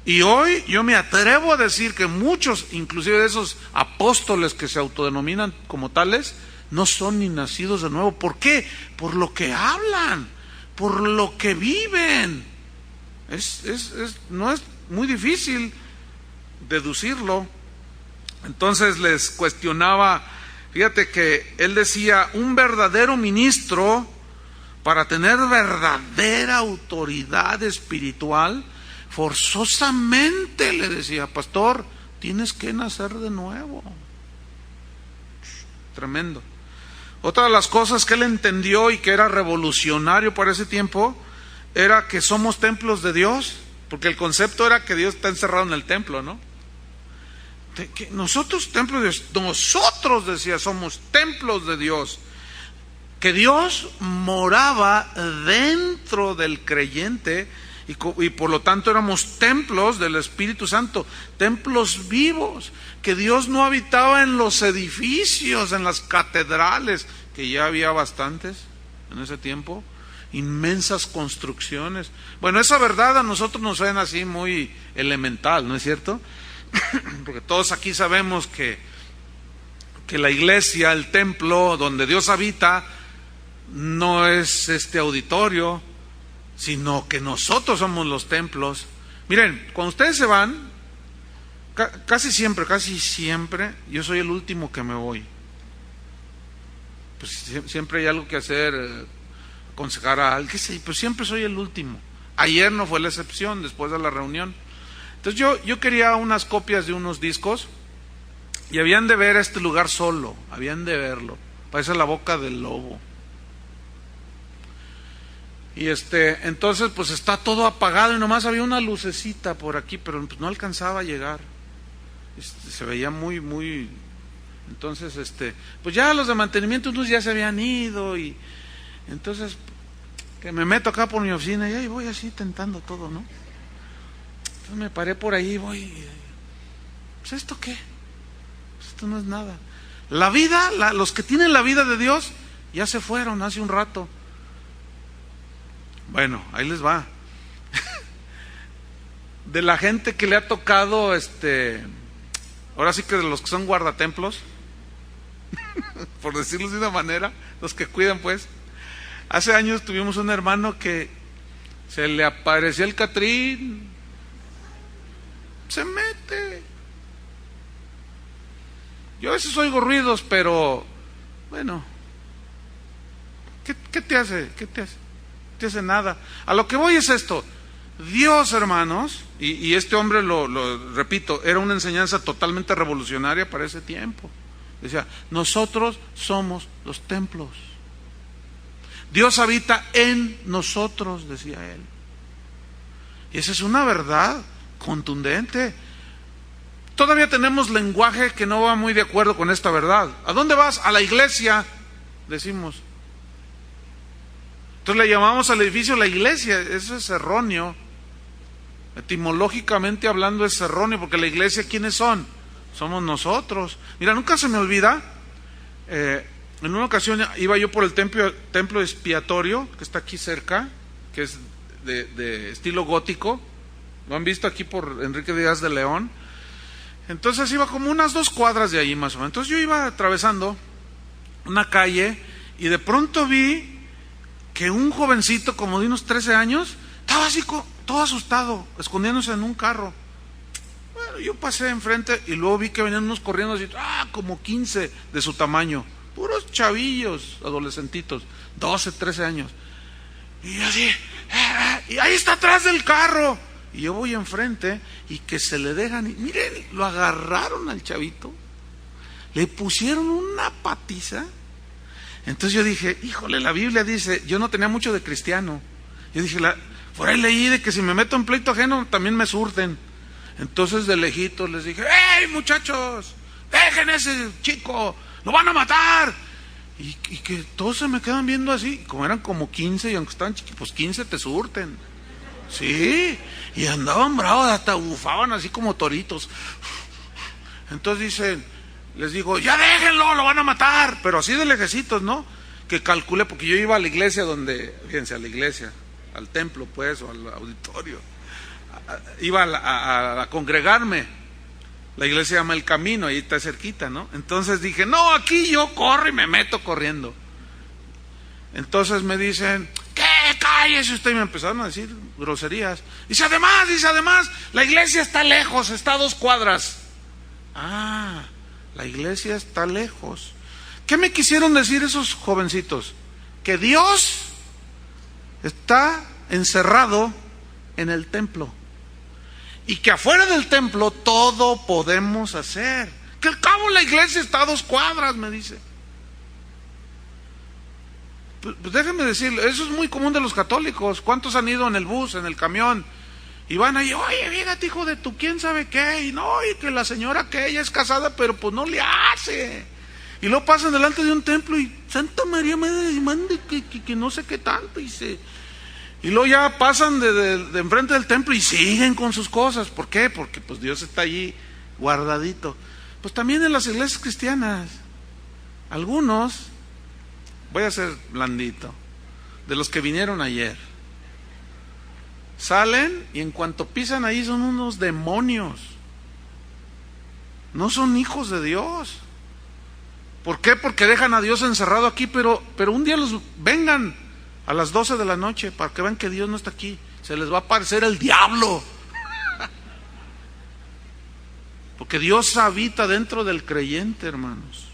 A: Y hoy yo me atrevo a decir que muchos, inclusive de esos apóstoles que se autodenominan como tales, no son ni nacidos de nuevo. ¿Por qué? Por lo que hablan, por lo que viven. No es muy difícil deducirlo. Entonces les cuestionaba. Fíjate que él decía: un verdadero ministro, para tener verdadera autoridad espiritual, forzosamente, le decía, pastor, tienes que nacer de nuevo. Tremendo. Otra de las cosas que él entendió y que era revolucionario para ese tiempo era que somos templos de Dios, porque el concepto era que Dios está encerrado en el templo, ¿no? Que nosotros, templos de Dios, nosotros, decía, somos templos de Dios, que Dios moraba dentro del creyente, y por lo tanto éramos templos del Espíritu Santo, templos vivos, que Dios no habitaba en los edificios, en las catedrales, que ya había bastantes en ese tiempo, inmensas construcciones. Bueno, esa verdad a nosotros nos suena así muy elemental, ¿no es cierto? Porque todos aquí sabemos que la iglesia, el templo donde Dios habita, no es este auditorio, sino que nosotros somos los templos. Miren, cuando ustedes se van, casi siempre, yo soy el último que me voy. Pues siempre hay algo que hacer, aconsejar a alguien, pues siempre soy el último. Ayer no fue la excepción, después de la reunión. Entonces yo quería unas copias de unos discos, y habían de ver este lugar solo, habían de verlo. Parece la boca del lobo. Y entonces pues está todo apagado, y nomás había una lucecita por aquí, pero pues no alcanzaba a llegar. Se veía muy. Entonces pues ya los de mantenimiento unos ya se habían ido, y entonces que me meto acá por mi oficina y ahí voy así tentando todo, ¿no? Entonces me paré por ahí, voy, pues ¿esto qué? Pues esto no es nada. La vida, los que tienen la vida de Dios, ya se fueron hace un rato. Bueno, ahí les va. De la gente que le ha tocado, ahora sí que de los que son guardatemplos, por decirlo de una manera, los que cuidan pues. Hace años tuvimos un hermano que se le apareció el Catrín, se mete. Yo a veces oigo ruidos, pero bueno, ¿qué te hace? ¿Qué te hace? No te hace nada. A lo que voy es esto. Dios, hermanos, y este hombre, lo repito, era una enseñanza totalmente revolucionaria para ese tiempo. Decía, nosotros somos los templos. Dios habita en nosotros, decía él. Y esa es una verdad contundente. Todavía tenemos lenguaje que no va muy de acuerdo con esta verdad. ¿A dónde vas? A la iglesia, decimos. Entonces le llamamos al edificio la iglesia. Eso es erróneo. Etimológicamente hablando es erróneo, porque la iglesia, ¿quiénes son? Somos nosotros. Mira, nunca se me olvida, en una ocasión iba yo por el templo expiatorio, que está aquí cerca, que es de estilo gótico. Lo han visto aquí por Enrique Díaz de León. Entonces iba como unas 2 cuadras de ahí más o menos. Entonces yo iba atravesando una calle y de pronto vi que un jovencito como de unos 13 años estaba así todo asustado, escondiéndose en un carro. Bueno, yo pasé enfrente y luego vi que venían unos corriendo así, como 15 de su tamaño, puros chavillos, adolescentitos, 12, 13 años. Y así, y ahí está atrás del carro. Y yo voy enfrente y que se le dejan, y miren, lo agarraron al chavito, le pusieron una patiza. Entonces yo dije, híjole, la Biblia dice, yo no tenía mucho de cristiano, yo dije, por ahí leí de que si me meto en pleito ajeno también me surten. Entonces de lejitos les dije, ¡hey muchachos! ¡Dejen ese chico! ¡Lo van a matar! Y que todos se me quedan viendo así, como eran como 15, y aunque estaban chiquitos, pues 15 te surten. Sí, y andaban bravos, hasta bufaban así como toritos. Entonces les digo, ya déjenlo, lo van a matar, pero así de lejecitos, ¿no? Que calculé, porque yo iba a la iglesia fíjense, a la iglesia, al templo pues, o al auditorio, iba a congregarme. La iglesia se llama El Camino, ahí está cerquita, ¿no? Entonces dije, no, aquí yo corro y me meto corriendo. Entonces me dicen, ¿qué? Cállese usted. Y me empezaron a decir groserías. Dice, además, la iglesia está lejos, está a 2 cuadras. La iglesia está lejos. ¿Qué me quisieron decir esos jovencitos? Que Dios está encerrado en el templo. Y que afuera del templo todo podemos hacer. Que al cabo la iglesia está a 2 cuadras, me dice. Pues déjenme decirle, eso es muy común de los católicos. ¿Cuántos han ido en el bus, en el camión? Y van ahí, oye, fíjate, hijo de tu quién sabe qué. Y no, y que la señora que ella es casada, pero pues no le hace. Y luego pasan delante de un templo y Santa María me mande que no sé qué tanto. Y luego ya pasan de enfrente del templo y siguen con sus cosas. ¿Por qué? Porque pues Dios está allí guardadito. Pues también en las iglesias cristianas, algunos, voy a ser blandito, de los que vinieron ayer, salen y en cuanto pisan ahí son unos demonios. No son hijos de Dios. ¿Por qué? Porque dejan a Dios encerrado aquí, pero un día los vengan a las 12 de la noche para que vean que Dios no está aquí. Se les va a aparecer el diablo. Porque Dios habita dentro del creyente, hermanos.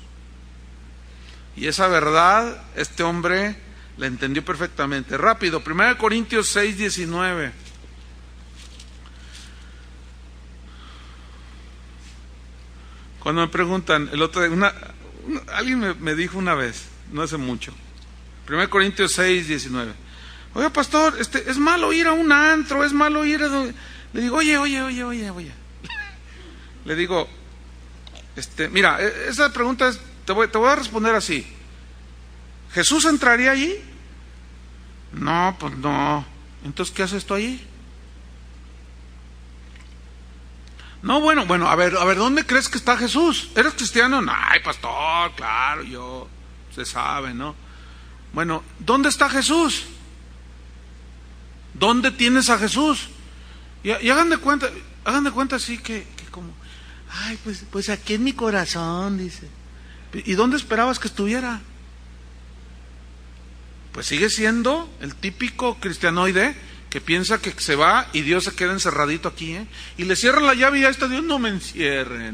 A: Y esa verdad, este hombre la entendió perfectamente. Rápido, 1 Corintios 6, 19. Cuando me preguntan, el otro día, alguien me dijo una vez, no hace mucho, 1 Corintios 6, 19. Oiga, pastor, es malo ir a un antro, es malo ir a... Le digo, oye. Le digo, mira, esa pregunta te voy a responder así. ¿Jesús entraría allí? No, pues no. Entonces, ¿qué haces tú allí? No, bueno, a ver, ¿dónde crees que está Jesús? ¿Eres cristiano? No, ay, pastor, claro, se sabe, ¿no? Bueno, ¿dónde está Jesús? ¿Dónde tienes a Jesús? Y hagan de cuenta así que como, ay, pues aquí en mi corazón, dice. ¿Y dónde esperabas que estuviera? Pues sigue siendo el típico cristianoide que piensa que se va y Dios se queda encerradito aquí, y le cierra la llave y ya está Dios, no me encierre.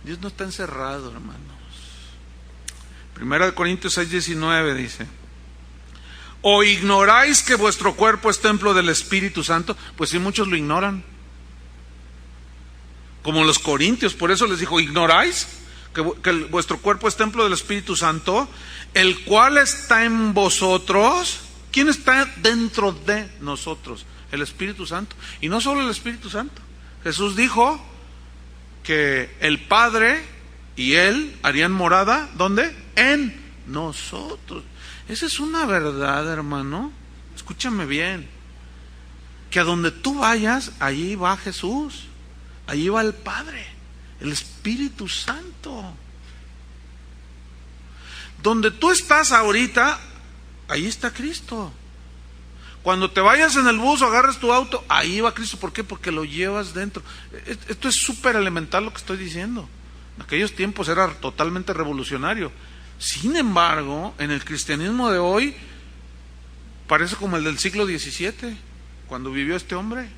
A: Dios no está encerrado, hermanos. 1 Corintios 6:19 dice: ¿o ignoráis que vuestro cuerpo es templo del Espíritu Santo? Pues sí, muchos lo ignoran, como los corintios. Por eso les dijo: ¿ignoráis que vuestro cuerpo es templo del Espíritu Santo, el cual está en vosotros? ¿Quién está dentro de nosotros? El Espíritu Santo. Y no solo el Espíritu Santo. Jesús dijo que el Padre y Él harían morada, ¿dónde? En nosotros. Esa es una verdad, hermano. Escúchame bien. Que a donde tú vayas, allí va Jesús. Allí va el Padre, el Espíritu Santo. Donde tú estás ahorita, ahí está Cristo. Cuando te vayas en el bus o agarres tu auto, ahí va Cristo. ¿Por qué? Porque lo llevas dentro. Esto es súper elemental lo que estoy diciendo. En aquellos tiempos era totalmente revolucionario. Sin embargo, en el cristianismo de hoy parece como el del siglo XVII, cuando vivió este hombre.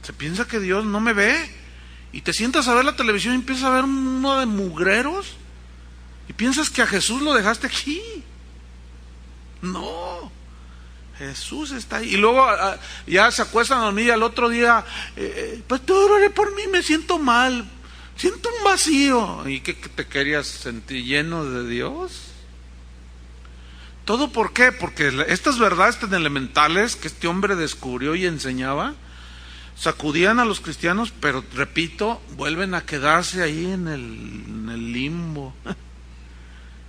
A: Se piensa que Dios no me ve, y te sientas a ver la televisión y empiezas a ver uno de mugreros y piensas que a Jesús lo dejaste aquí. No, Jesús está ahí. Y luego ya se acuestan a dormir y al otro día, pastor, ore por mí, me siento mal, siento un vacío. ¿Y qué te querías sentir? ¿Lleno de Dios? ¿Todo por qué? Porque estas verdades tan elementales que este hombre descubrió y enseñaba sacudían a los cristianos, pero repito, vuelven a quedarse ahí en el limbo.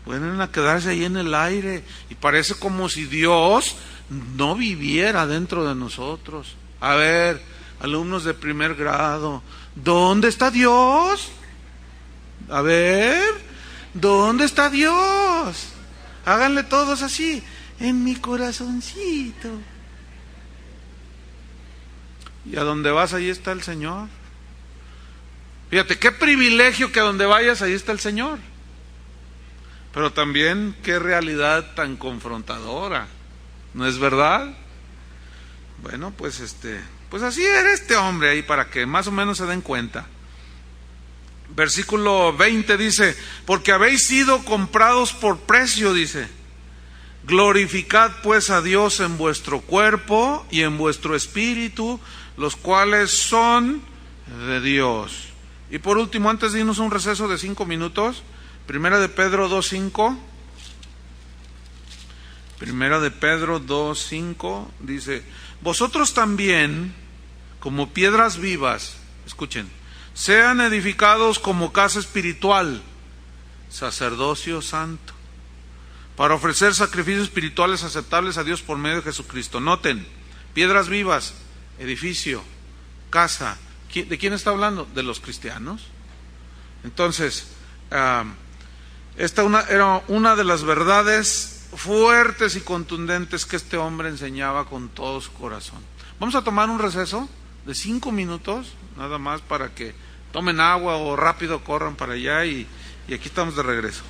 A: Vuelven a quedarse ahí en el aire, y parece como si Dios no viviera dentro de nosotros. A ver, alumnos de primer grado, ¿dónde está Dios? A ver, ¿dónde está Dios? Háganle todos así: en mi corazoncito. Y a donde vas, ahí está el Señor. Fíjate, qué privilegio que a donde vayas, ahí está el Señor. Pero también qué realidad tan confrontadora, ¿no es verdad? Bueno, pues así era este hombre ahí, para que más o menos se den cuenta. Versículo 20 dice: porque habéis sido comprados por precio, dice. Glorificad pues a Dios en vuestro cuerpo y en vuestro espíritu, los cuales son de Dios. Y por último, antes de irnos a un receso de 5 minutos, Primera de Pedro 2:5. Primera de Pedro 2:5 dice: vosotros también, como piedras vivas, escuchen, sean edificados como casa espiritual, sacerdocio santo, para ofrecer sacrificios espirituales aceptables a Dios por medio de Jesucristo. Noten, piedras vivas, edificio, casa. ¿De quién está hablando? De los cristianos. Entonces, esta era una de las verdades fuertes y contundentes que este hombre enseñaba con todo su corazón. Vamos a tomar un receso de 5 minutos, nada más, para que tomen agua o rápido corran para allá, y aquí estamos de regreso.